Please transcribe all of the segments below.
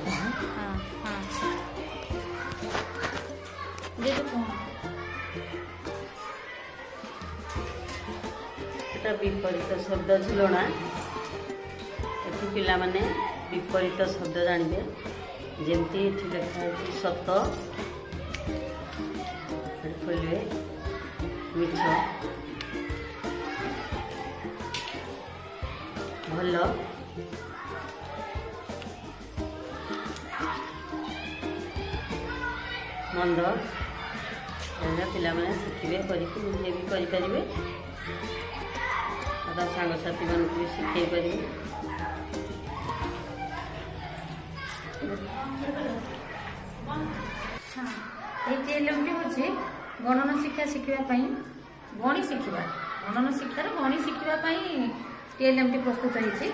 हाँ हाँ ये तो कौन এটা বিপরীত শব্দ ঝুলনা এটি পিলামানে বিপরীত শব্দ জানিবে যেমতি এটি লেখা আছে সত खोलिए मिछ भल मंद पिला शिखे करके निजे भी करें सांगसाथी मान भी शिखे पारे हूँ गणन शिक्षा शिखापी गणी शिखा गणन शिक्षार गणी शिखापी टीएलएमटी प्रस्तुत होती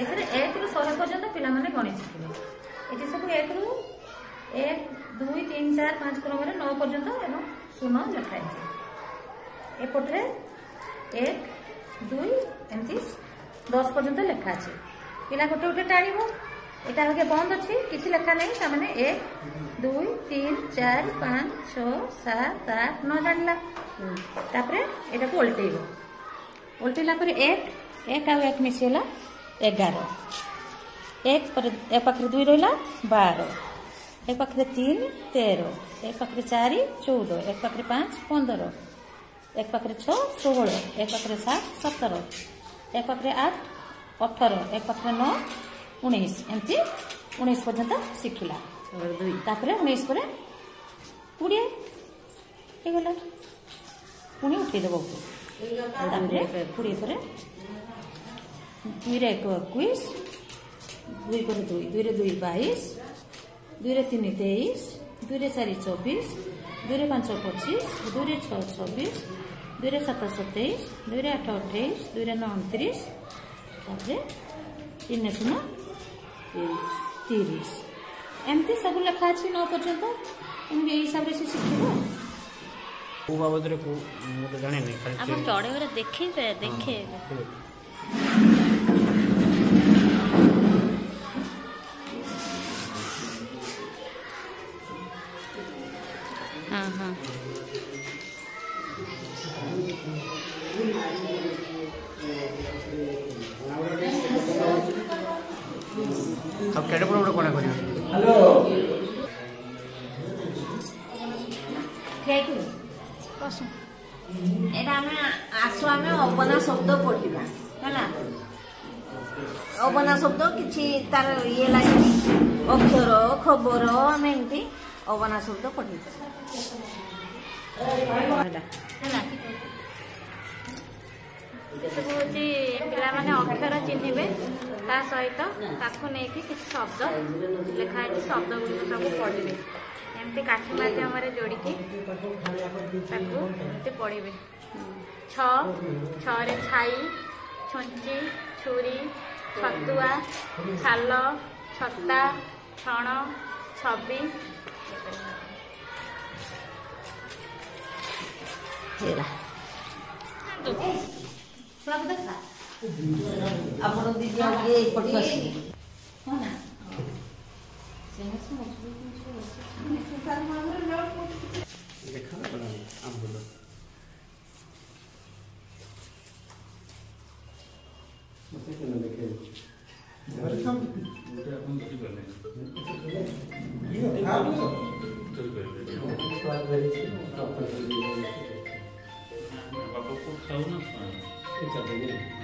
एक रु 100 पर्यटन पिला गणी शिखे ये सब 1 रु 1 2 3 4 5 क्रम 9 पर्यटन एवं 0 लिखाई एपटे 1 2 एमती 10 पर्यटन लिखा है पिला गोटे गोटे टाण यहाँ आगे बंद अच्छी किसी लेखा नहीं ताने 1 2 3 4 5 6 7 8 9 जाना यहाँ को उल्टेब उल्टेला एक आउ 1 मिसेला 11 एक पाखे 2 रहा 12 एक पाखे 3 13 एक पाखे 4 14 एक पाखे 5 15 एक पाखे 6 16 एक पाखे 7 17 एक पाखे 8 18 एक पाखे 9 19 एमती 19 पर्यंत शिखला 19 पर 20 गला पुणी उठेदेव 20 पर 2 रे 21 2 पर 2 2 रे 2 22 2 रे 3 23 2 रे 4 24 2 रे 5 25 2 रे 6 26 2 रे 7 27 2 रे 8 28 2 रे 9 29 3 0 30 एमती सब लिखा अच्छी 9 पर्यंत ये हिसाब से शिख बाबद जाने चढ़े देखे देखे हाँ हाँ अब केटे बड़ कोना करियो हेलो ठीक एटा हमें आसो हमें अबना शब्द पढ़िबा हैला अबना शब्द किछि तार ये लागि अक्षर खबर हमें एमती अबना शब्द पढ़िबा हैला सब हूँ पाने अक्षर चिन्हे ता सहित ताकू नहीं कि शब्द लिखाई शब्द गुड़िक सब पढ़े एमती काठी मध्यम जोड़ी पढ़े छे छाई छुंची छुरी छतुआ छाल छता छण छवि आपण दीदी आगे पटवा हां ना देखा बना हम बोलो मत केना देखे वेलकम मोटे अपन की करने ये आप तो बाबू को खाओ ना